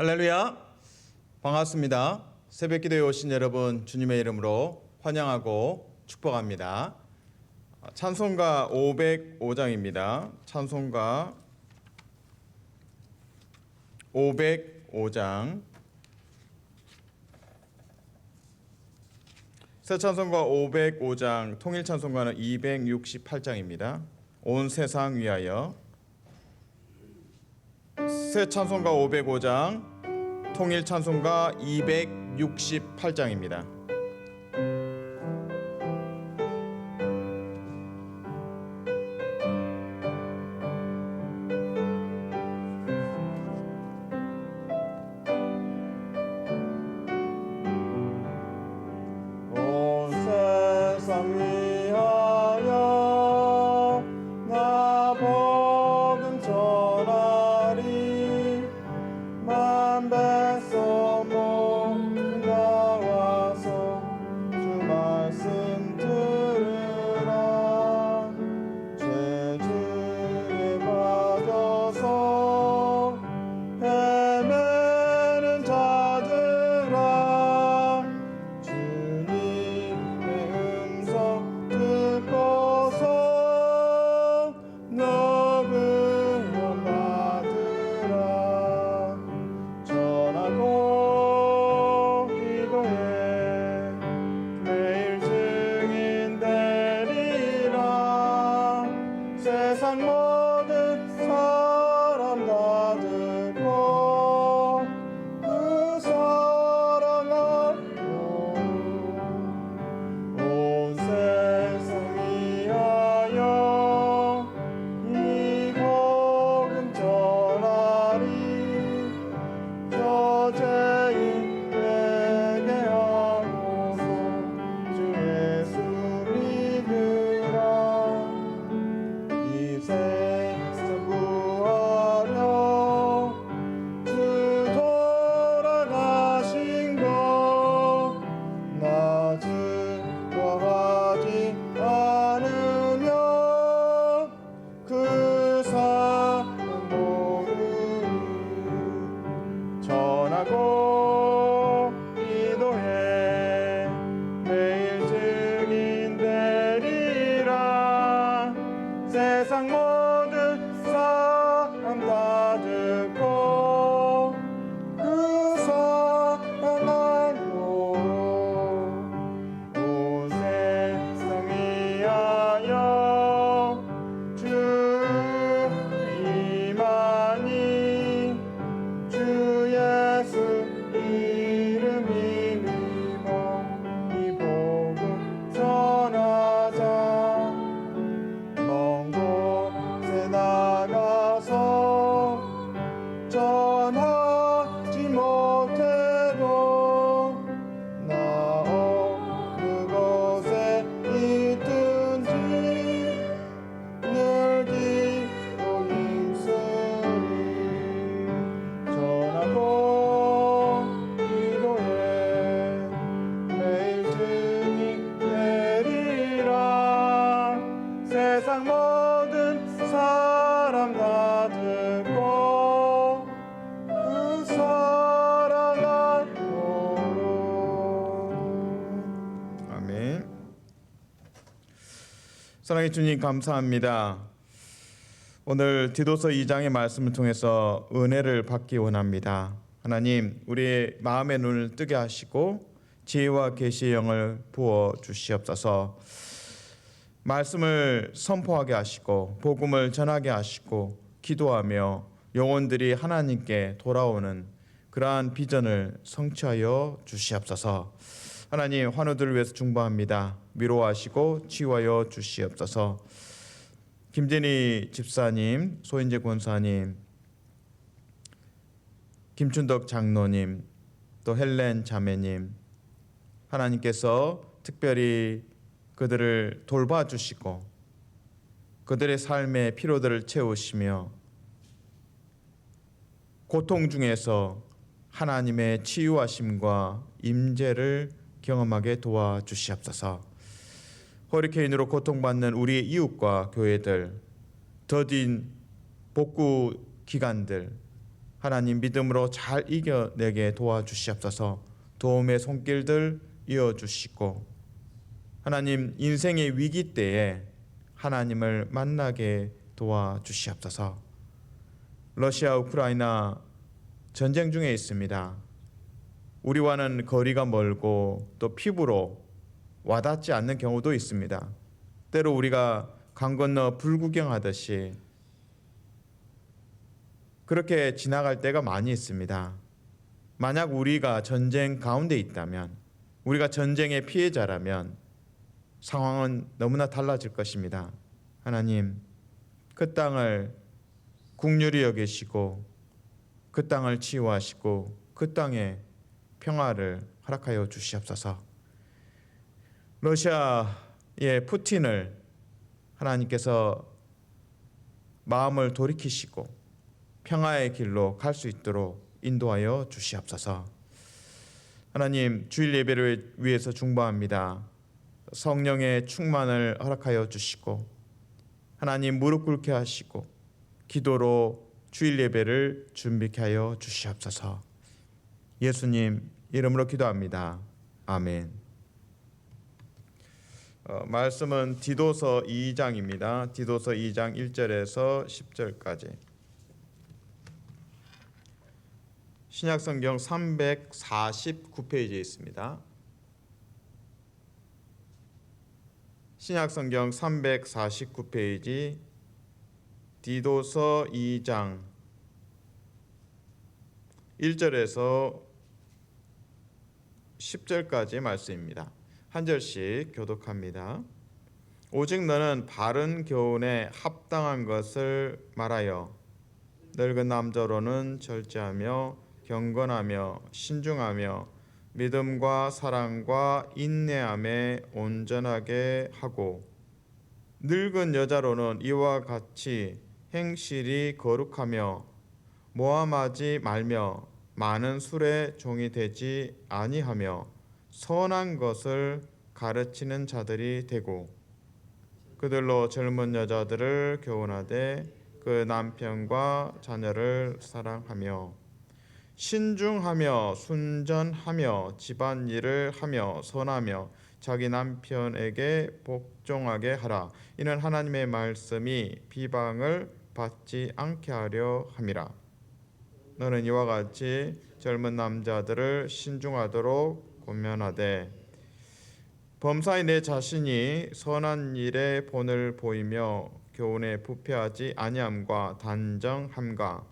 할렐루야, 반갑습니다. 새벽기도에 오신 여러분 주님의 이름으로 환영하고 축복합니다. 찬송가 505장입니다. 찬송가 505장. 새 찬송가 505장, 통일 찬송가는 268장입니다. 온 세상 위하여. 새 찬송가 505장, 통일 찬송가 268장입니다. 온 세상 위하여 나 복음 전하리. 만백성 모두 나와서 주 말씀 들으라. 죄중에 빠져서 헤매는 자들아, 주님의 음성 듣고서 너 구원 받으라. 전하고 기도해 매일 증인 되리라. 세상 모든 사람 다 듣고 그 사랑하고 온 세상 위하여 이 복음 전하리. 저죄인에게 하고서 주 예수 믿으라. 이 세상 구하려 주 돌아가신 것 나 즐거워하지 않으며 그 사랑 모르니. 전하고 기도해 매일 증인 되리라. 세상 모든 사람 다 듣고 그 사랑하고 온 세상 위하여 주 임하니. 주 예수 이름 힘입어 이 복음 전하자. 먼 곳에 나가서 전하지 못해도 나 어느 곳에 있든지 늘 기도 힘쓰리. 전하고 기도해 매일 증인 되리라. 세상 모든 사람 다 듣고 그 사랑하도록. 아멘. 사랑의 주님, 감사합니다. 오늘 디도서 2장의 말씀을 통해서 은혜를 받기 원합니다. 하나님, 우리의 마음의 눈을 뜨게 하시고 지혜와 계시의 영을 부어 주시옵소서. 말씀을 선포하게 하시고 복음을 전하게 하시고 기도하며 영혼들이 하나님께 돌아오는 그러한 비전을 성취하여 주시옵소서. 하나님, 환우들을 위해서 중보합니다. 위로하시고 치유하여 주시옵소서. 김진희 집사님, 소인재 권사님, 김춘덕 장로님, 또 헬렌 자매님, 하나님께서 특별히 그들을 돌봐주시고 그들의 삶의 피로들을 채우시며 고통 중에서 하나님의 치유하심과 임재를 경험하게 도와주시옵소서. 허리케인으로 고통받는 우리 이웃과 교회들, 더딘 복구 기관들, 하나님 믿음으로 잘 이겨내게 도와주시옵소서. 도움의 손길들 이어주시고 하나님 인생의 위기 때에 하나님을 만나게 도와주시옵소서. 러시아 우크라이나 전쟁 중에 있습니다. 우리와는 거리가 멀고 또 피부로 와닿지 않는 경우도 있습니다. 때로 우리가 강 건너 불구경하듯이 그렇게 지나갈 때가 많이 있습니다. 만약 우리가 전쟁 가운데 있다면, 우리가 전쟁의 피해자라면 상황은 너무나 달라질 것입니다. 하나님, 그 땅을 긍휼히 여기시고 그 땅을 치유하시고 그 땅에 평화를 허락하여 주시옵소서. 러시아의 푸틴을 하나님께서 마음을 돌이키시고 평화의 길로 갈 수 있도록 인도하여 주시옵소서. 하나님, 주일 예배를 위해서 중보합니다. 성령의 충만을 허락하여 주시고 하나님 무릎 꿇게 하시고 기도로 주일 예배를 준비케 하여 주시옵소서. 예수님 이름으로 기도합니다. 아멘. 말씀은 디도서 2장입니다. 디도서 2장 1절에서 10절까지. 신약성경 349페이지에 있습니다. 신약성경 349페이지 디도서 2장 1절에서 10절까지 말씀입니다. 한 절씩 교독합니다. 오직 너는 바른 교훈에 합당한 것을 말하여 늙은 남자로는 절제하며 경건하며 신중하며 믿음과 사랑과 인내함에 온전하게 하고 늙은 여자로는 이와 같이 행실이 거룩하며 모함하지 말며 많은 술에 종이 되지 아니하며 선한 것을 가르치는 자들이 되고 그들로 젊은 여자들을 교훈하되 그 남편과 자녀를 사랑하며 신중하며 순전하며 집안일을 하며 선하며 자기 남편에게 복종하게 하라. 이는 하나님의 말씀이 비방을 받지 않게 하려 함이라. 너는 이와 같이 젊은 남자들을 신중하도록 권면하되 범사에 내 자신이 선한 일에 본을 보이며 교훈에 부패하지 아니함과 단정함과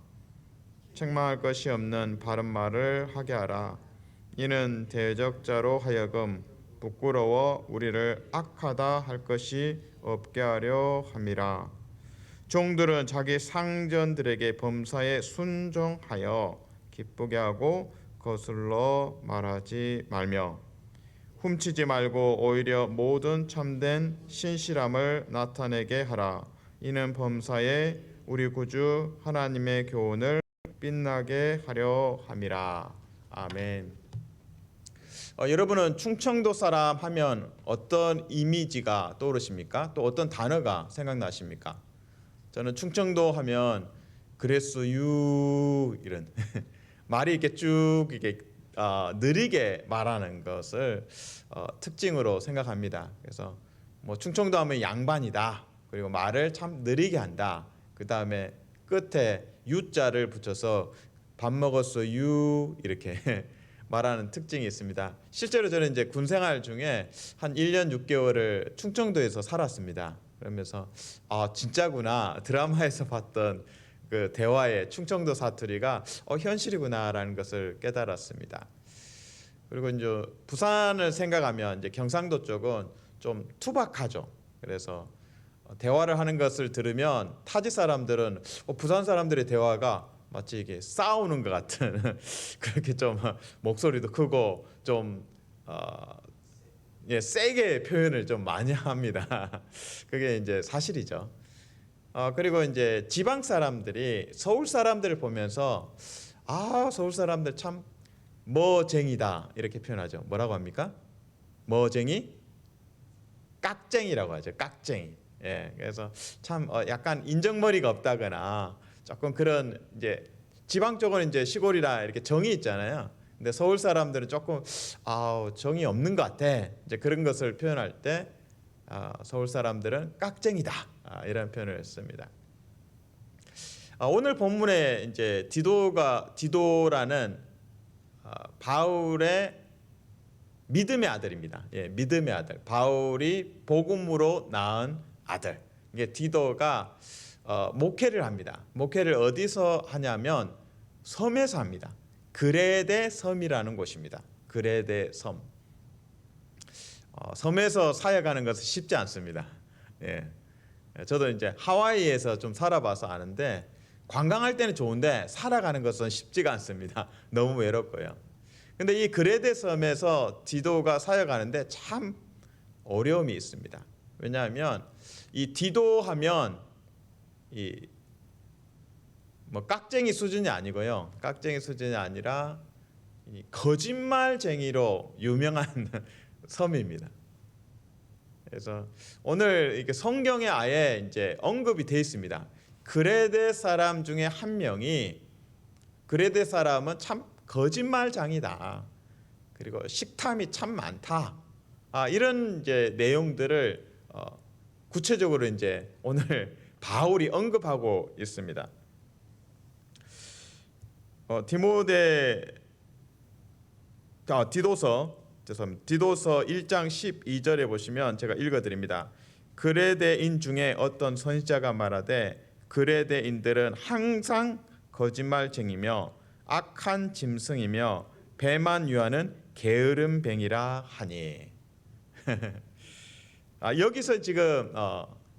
책망할 것이 없는 바른 말을 하게 하라. 이는 대적자로 하여금 부끄러워 우리를 악하다 할 것이 없게 하려 함이라. 종들은 자기 상전들에게 범사에 순종하여 기쁘게 하고 거슬러 말하지 말며 훔치지 말고 오히려 모든 참된 신실함을 나타내게 하라. 이는 범사에 우리 구주 하나님의 교훈을 빛나게 하려 함이라. 아멘. 여러분은 충청도 사람 하면 어떤 이미지가 떠오르십니까? 또 어떤 단어가 생각나십니까? 저는 충청도 하면 그랬어유 이런 말이 이렇게 쭉 이렇게 느리게 말하는 것을 특징으로 생각합니다. 그래서 뭐 충청도 하면 양반이다. 그리고 말을 참 느리게 한다. 그 다음에 끝에 유자를 붙여서 밥 먹었어 유 이렇게 말하는 특징이 있습니다. 실제로 저는 이제 군 생활 중에 한 1년 6개월을 충청도에서 살았습니다. 그러면서 진짜구나, 드라마에서 봤던 그 대화의 충청도 사투리가 현실이구나라는 것을 깨달았습니다. 그리고 이제 부산을 생각하면 이제 경상도 쪽은 좀 투박하죠. 그래서 대화를 하는 것을 들으면 타지 사람들은 부산 사람들의 대화가 마치 이게 싸우는 것 같은 그렇게 좀 목소리도 크고 좀 세게 표현을 좀 많이 합니다. 그게 이제 사실이죠. 그리고 이제 지방 사람들이 서울 사람들을 보면서 서울 사람들 참 머쟁이다 이렇게 표현하죠. 뭐라고 합니까? 머쟁이? 깍쟁이라고 하죠. 깍쟁이. 그래서 참 약간 인정머리가 없다거나 조금 그런 이제 지방 쪽은 이제 시골이라 이렇게 정이 있잖아요. 근데 서울 사람들은 조금 정이 없는 것 같아. 이제 그런 것을 표현할 때 서울 사람들은 깍쟁이다 이런 표현을 했습니다. 오늘 본문에 이제 디도라는 바울의 믿음의 아들입니다. 예, 믿음의 아들. 바울이 복음으로 낳은 아들. 이게 디도가 목회를 합니다. 목회를 어디서 하냐면 섬에서 합니다. 그레데 섬이라는 곳입니다. 그레데 섬. 섬에서 사역하는 것은 쉽지 않습니다. 예. 저도 이제 하와이에서 좀 살아봐서 아는데 관광할 때는 좋은데 살아가는 것은 쉽지가 않습니다. 너무 외롭고요. 근데 이 그레데 섬에서 디도가 사역하는데 참 어려움이 있습니다. 왜냐하면 이 디도하면 이 뭐 깍쟁이 수준이 아니고요. 깍쟁이 수준이 아니라 이 거짓말쟁이로 유명한 섬입니다. 그래서 오늘 이렇게 성경에 아예 이제 언급이 되어 있습니다. 그레데 사람 중에 한 명이 그레데 사람은 참 거짓말장이다. 그리고 식탐이 참 많다. 이런 이제 내용들을 구체적으로 이제 오늘 바울이 언급하고 있습니다. 디도서 1장 12절에 보시면 제가 읽어드립니다. 그레데인 중에 어떤 선지자가 말하되 그레데인들은 항상 거짓말쟁이며 악한 짐승이며 배만 유하는 게으름뱅이라 하니. 여기서 지금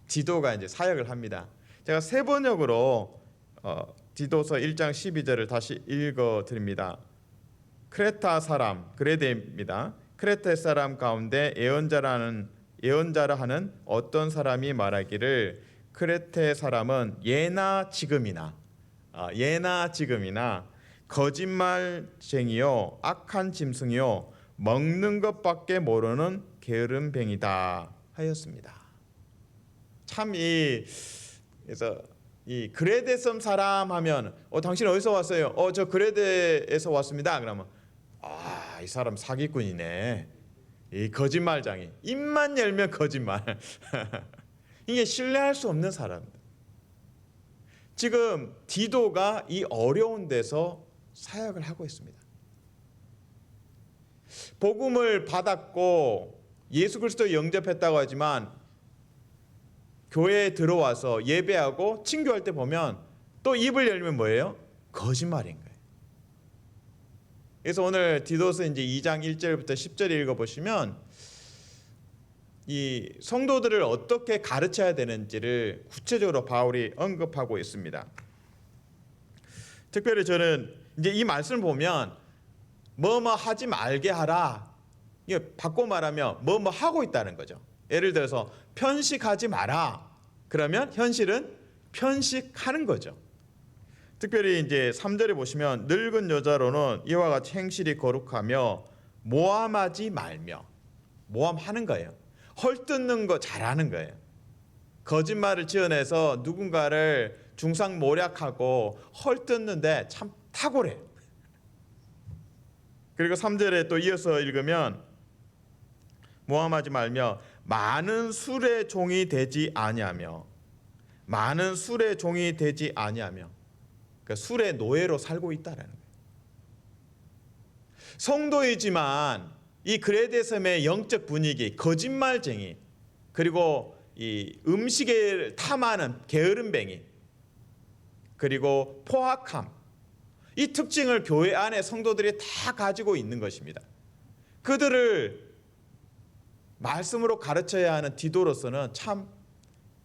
디도가 이제 사역을 합니다. 제가 세 번역으로 디도서 1장 12절을 다시 읽어드립니다. 크레타 사람 그레데입니다. 크레타 사람 가운데 예언자라 하는 어떤 사람이 말하기를 크레테 사람은 예나 지금이나 거짓말쟁이요 악한 짐승이요 먹는 것밖에 모르는 게으름뱅이다 하였습니다. 참 그래서 이 그레데 섬 사람 하면 당신 어디서 왔어요? 저 그레데에서 왔습니다. 그러면 이 사람 사기꾼이네. 이 거짓말장이. 입만 열면 거짓말. 이게 신뢰할 수 없는 사람들. 지금 디도가 이 어려운 데서 사역을 하고 있습니다. 복음을 받았고 예수 그리스도 영접했다고 하지만 교회에 들어와서 예배하고 친교할 때 보면 또 입을 열면 뭐예요? 거짓말인 거예요. 그래서 오늘 디도서 이제 2장 1절부터 10절 읽어보시면 이 성도들을 어떻게 가르쳐야 되는지를 구체적으로 바울이 언급하고 있습니다. 특별히 저는 이제 이 말씀을 보면 뭐뭐 하지 말게 하라. 이거 바꿔 말하면 뭐뭐 하고 있다는 거죠. 예를 들어서 편식하지 마라. 그러면 현실은 편식하는 거죠. 특별히 이제 3절에 보시면 늙은 여자로는 이와 같이 행실이 거룩하며 모함하지 말며 모함하는 거예요. 헐뜯는 거 잘하는 거예요. 거짓말을 지어내서 누군가를 중상모략하고 헐뜯는데 참 탁월해요. 그리고 3절에 또 이어서 읽으면 모함하지 말며 많은 술의 종이 되지 아니하며 많은 술의 종이 되지 아니하며 그러니까 술의 노예로 살고 있다라는 거예요. 성도이지만 이 그레데 섬의 영적 분위기, 거짓말쟁이, 그리고 이 음식에 탐하는 게으름뱅이, 그리고 포악함, 이 특징을 교회 안에 성도들이 다 가지고 있는 것입니다. 그들을 말씀으로 가르쳐야 하는 디도로서는 참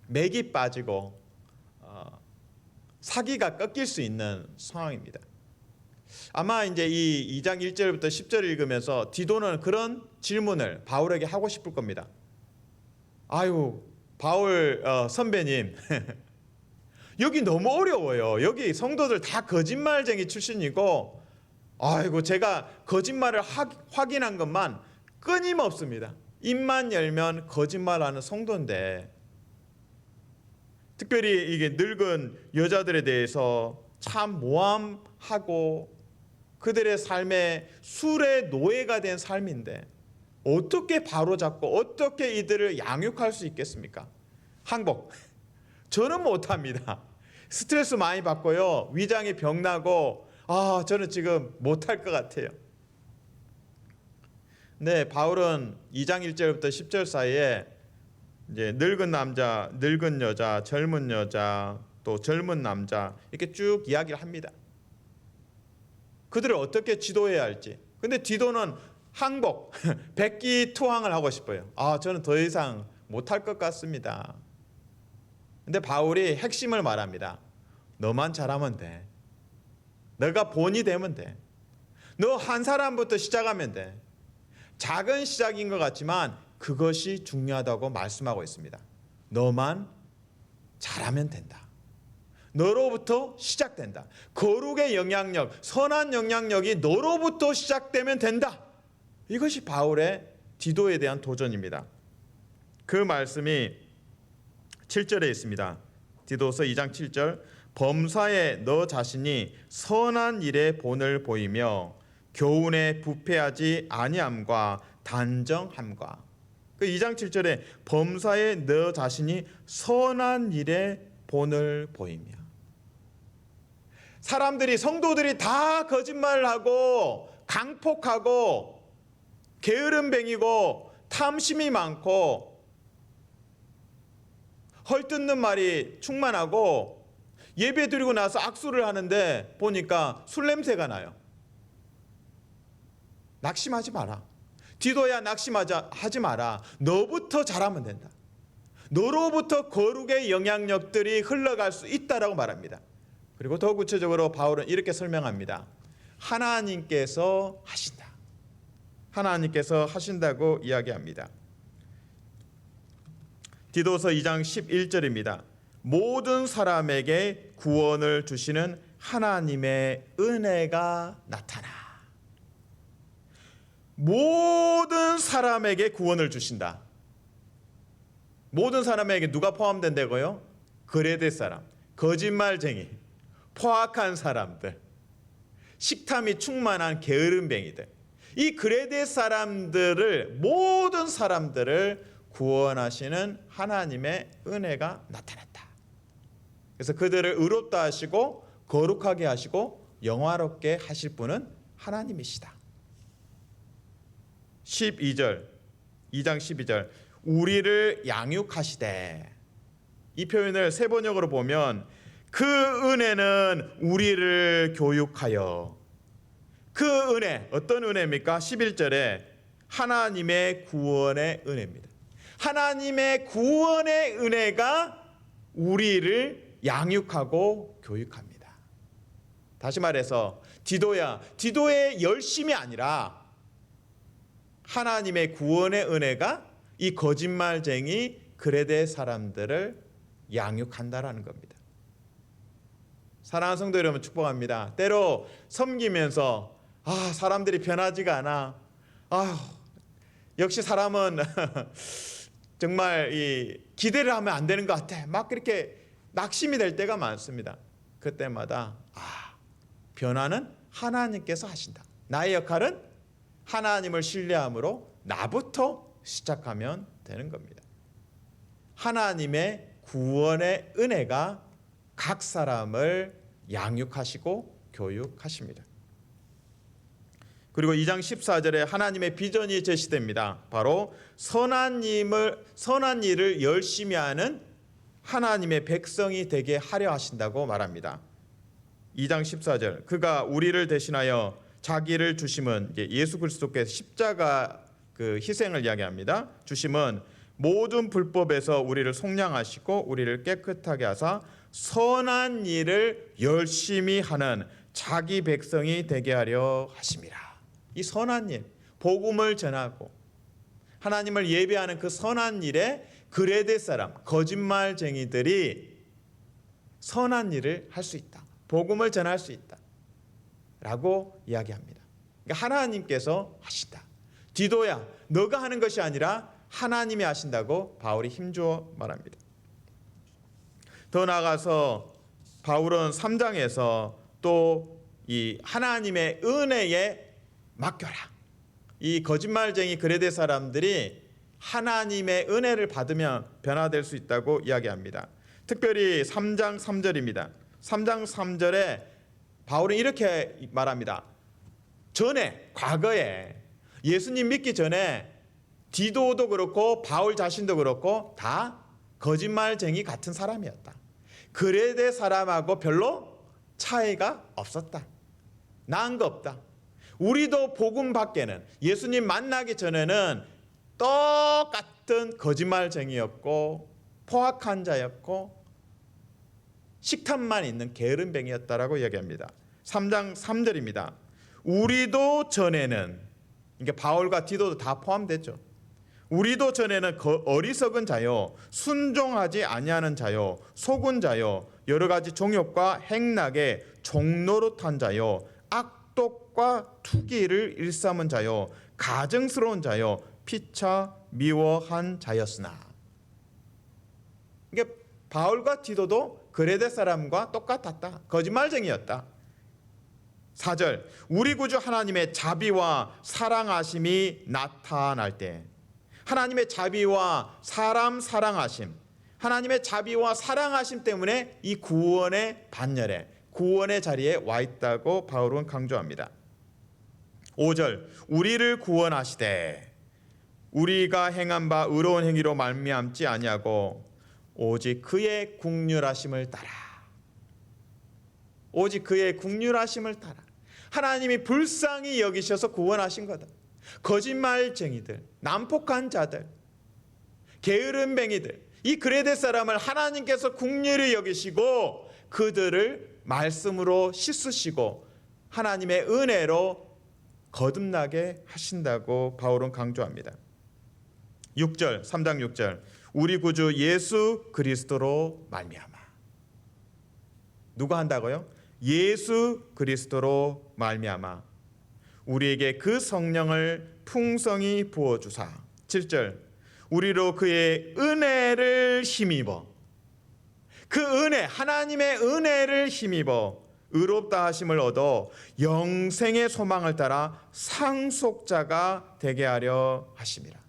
맥이 빠지고 사기가 꺾일 수 있는 상황입니다. 아마 이제 이 2장 1절부터 10절 읽으면서 디도는 그런 질문을 바울에게 하고 싶을 겁니다. 아유, 바울 선배님, 여기 너무 어려워요. 여기 성도들 다 거짓말쟁이 출신이고, 아이고 제가 거짓말을 확인한 것만 끊임없습니다. 입만 열면 거짓말하는 성도인데, 특별히 이게 늙은 여자들에 대해서 참 모함하고 그들의 삶에 술의 노예가 된 삶인데 어떻게 바로잡고 어떻게 이들을 양육할 수 있겠습니까? 항복. 저는 못합니다. 스트레스 많이 받고요. 위장이 병나고 저는 지금 못할 것 같아요. 네, 바울은 2장 1절부터 10절 사이에 이제 늙은 남자, 늙은 여자, 젊은 여자, 또 젊은 남자 이렇게 쭉 이야기를 합니다. 그들을 어떻게 지도해야 할지. 근데 디도는 항복, 백기투항을 하고 싶어요. 저는 더 이상 못할 것 같습니다. 근데 바울이 핵심을 말합니다. 너만 잘하면 돼. 너가 본이 되면 돼. 너 한 사람부터 시작하면 돼. 작은 시작인 것 같지만 그것이 중요하다고 말씀하고 있습니다. 너만 잘하면 된다. 너로부터 시작된다. 거룩의 영향력, 선한 영향력이 너로부터 시작되면 된다. 이것이 바울의 디도에 대한 도전입니다. 그 말씀이 7절에 있습니다. 디도서 2장 7절 범사에 너 자신이 선한 일에 본을 보이며 교훈에 부패하지 아니함과 단정함과 그 2장 7절에 범사에 너 자신이 선한 일에 본을 보이며 사람들이 성도들이 다 거짓말을 하고 강폭하고 게으름뱅이고 탐심이 많고 헐뜯는 말이 충만하고 예배 드리고 나서 악수를 하는데 보니까 술 냄새가 나요. 낙심하지 마라. 디도야 낙심하지 마라. 너부터 잘하면 된다. 너로부터 거룩의 영향력들이 흘러갈 수 있다라고 말합니다. 그리고 더 구체적으로 바울은 이렇게 설명합니다. 하나님께서 하신다. 하나님께서 하신다고 이야기합니다. 디도서 2장 11절입니다. 모든 사람에게 구원을 주시는 하나님의 은혜가 나타나. 모든 사람에게 구원을 주신다. 모든 사람에게 누가 포함된다고요? 그레데 사람, 거짓말쟁이, 포악한 사람들, 식탐이 충만한 게으름뱅이들. 이 그레데 사람들을 모든 사람들을 구원하시는 하나님의 은혜가 나타났다. 그래서 그들을 의롭다 하시고 거룩하게 하시고 영화롭게 하실 분은 하나님이시다. 12절 2장 12절 우리를 양육하시되 이 표현을 세 번역으로 보면 그 은혜는 우리를 교육하여 그 은혜 어떤 은혜입니까? 11절에 하나님의 구원의 은혜입니다. 하나님의 구원의 은혜가 우리를 양육하고 교육합니다. 다시 말해서 디도야, 디도의 열심이 아니라 하나님의 구원의 은혜가 이 거짓말쟁이 그레데 사람들을 양육한다라는 겁니다. 사랑하는 성도 여러분 축복합니다. 때로 섬기면서 사람들이 변하지가 않아. 역시 사람은 정말 이 기대를 하면 안 되는 것 같아. 막 그렇게 낙심이 될 때가 많습니다. 그때마다 변화는 하나님께서 하신다. 나의 역할은 하나님을 신뢰함으로 나부터 시작하면 되는 겁니다. 하나님의 구원의 은혜가 각 사람을 양육하시고 교육하십니다. 그리고 2장 14절에 하나님의 비전이 제시됩니다. 바로 선한 일을 열심히 하는 하나님의 백성이 되게 하려 하신다고 말합니다. 2장 14절 그가 우리를 대신하여 자기를 주심은 예수 그리스도께서 십자가 그 희생을 이야기합니다. 주심은 모든 불법에서 우리를 속량하시고 우리를 깨끗하게 하사 선한 일을 열심히 하는 자기 백성이 되게 하려 하심이라. 이 선한 일, 복음을 전하고 하나님을 예배하는 그 선한 일에 그레데 사람, 거짓말쟁이들이 선한 일을 할 수 있다. 복음을 전할 수 있다. 라고 이야기합니다. 그러니까 하나님께서 하신다. 디도야, 너가 하는 것이 아니라 하나님이 하신다고 바울이 힘주어 말합니다. 더 나아가서 바울은 3장에서 또 이 하나님의 은혜에 맡겨라. 이 거짓말쟁이 그레데 사람들이 하나님의 은혜를 받으면 변화될 수 있다고 이야기합니다. 특별히 3장 3절입니다. 3장 3절에 바울은 이렇게 말합니다. 과거에 예수님 믿기 전에 디도도 그렇고 바울 자신도 그렇고 다 거짓말쟁이 같은 사람이었다. 그레데 사람하고 별로 차이가 없었다. 나은 거 없다. 우리도 복음 밖에는 예수님 만나기 전에는 똑같은 거짓말쟁이였고 포악한 자였고 식탐만 있는 게으름뱅이였다라고 이야기합니다. 3장 3절입니다. 우리도 전에는, 그러니까 바울과 디도도 다 포함됐죠. 우리도 전에는 어리석은 자요, 순종하지 아니하는 자요, 속은 자요, 여러 가지 종욕과 행락에 종노릇한 자요, 악독과 투기를 일삼은 자요, 가증스러운 자요, 피차 미워한 자였으나. 이게 바울과 디도도 그레데 사람과 똑같았다. 거짓말쟁이였다. 4절, 우리 구주 하나님의 자비와 사랑하심이 나타날 때, 하나님의 자비와 사람 사랑하심, 하나님의 자비와 사랑하심 때문에 이 구원의 반열에, 구원의 자리에 와 있다고 바울은 강조합니다. 5절, 우리를 구원하시되 우리가 행한 바 의로운 행위로 말미암지 아니하고 오직 그의 긍휼하심을 따라. 오직 그의 긍휼하심을 따라. 하나님이 불쌍히 여기셔서 구원하신 거다. 거짓말쟁이들, 난폭한 자들, 게으름뱅이들, 이 그레데 사람을 하나님께서 긍휼히 여기시고 그들을 말씀으로 씻으시고 하나님의 은혜로 거듭나게 하신다고 바울은 강조합니다. 6절, 3장 6절, 우리 구주 예수 그리스도로 말미암아. 누가 한다고요? 예수 그리스도로 말미암아 우리에게 그 성령을 풍성히 부어주사. 7절, 우리로 그의 은혜를 힘입어, 그 은혜, 하나님의 은혜를 힘입어 의롭다 하심을 얻어 영생의 소망을 따라 상속자가 되게 하려 하심이라.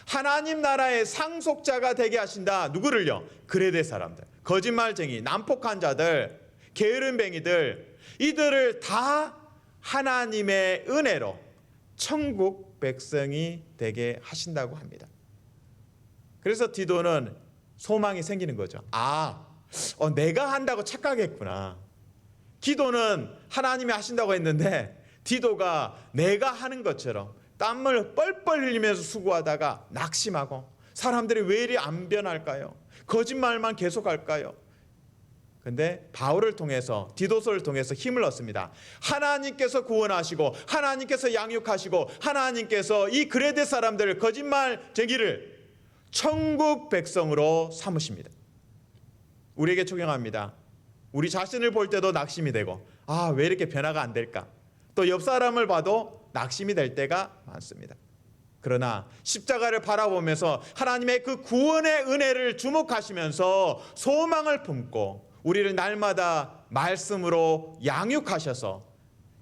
하나님 나라의 상속자가 되게 하신다. 누구를요? 그레데 사람들, 거짓말쟁이, 난폭한 자들, 게으름뱅이들, 이들을 다 하나님의 은혜로 천국 백성이 되게 하신다고 합니다. 그래서 디도는 소망이 생기는 거죠. 내가 한다고 착각했구나. 기도는 하나님이 하신다고 했는데 디도가 내가 하는 것처럼 땀을 뻘뻘 흘리면서 수고하다가 낙심하고, 사람들이 왜 이리 안 변할까요? 거짓말만 계속할까요? 근데 바울을 통해서, 디도서를 통해서 힘을 얻습니다. 하나님께서 구원하시고 하나님께서 양육하시고 하나님께서 이 그레데 사람들, 거짓말쟁이를 천국 백성으로 삼으십니다. 우리에게 적용합니다. 우리 자신을 볼 때도 낙심이 되고, 왜 이렇게 변화가 안 될까? 또 옆 사람을 봐도 낙심이 될 때가 많습니다. 그러나 십자가를 바라보면서 하나님의 그 구원의 은혜를 주목하시면서 소망을 품고 우리를 날마다 말씀으로 양육하셔서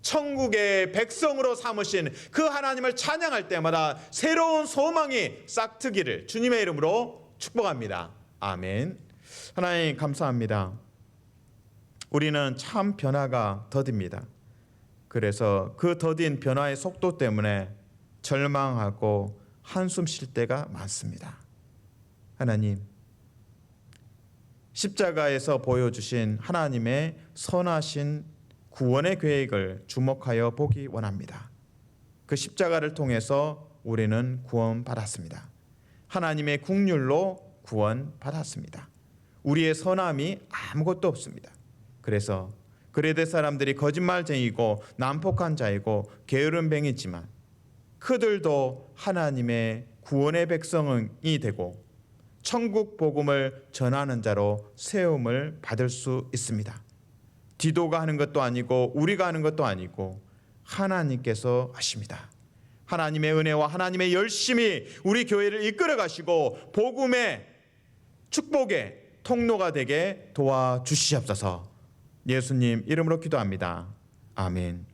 천국의 백성으로 삼으신 그 하나님을 찬양할 때마다 새로운 소망이 싹트기를 주님의 이름으로 축복합니다. 아멘. 하나님 감사합니다. 우리는 참 변화가 더딥니다. 그래서 그 더딘 변화의 속도 때문에 절망하고 한숨 쉴 때가 많습니다. 하나님, 십자가에서 보여주신 하나님의 선하신 구원의 계획을 주목하여 보기 원합니다. 그 십자가를 통해서 우리는 구원받았습니다. 하나님의 긍휼로 구원받았습니다. 우리의 선함이 아무것도 없습니다. 그래서 그레데 사람들이 거짓말쟁이고 난폭한 자이고 게으름뱅이지만 그들도 하나님의 구원의 백성이 되고 천국 복음을 전하는 자로 세움을 받을 수 있습니다. 디도가 하는 것도 아니고 우리가 하는 것도 아니고 하나님께서 하십니다. 하나님의 은혜와 하나님의 열심히 우리 교회를 이끌어 가시고 복음의 축복의 통로가 되게 도와주시옵소서. 예수님 이름으로 기도합니다. 아멘.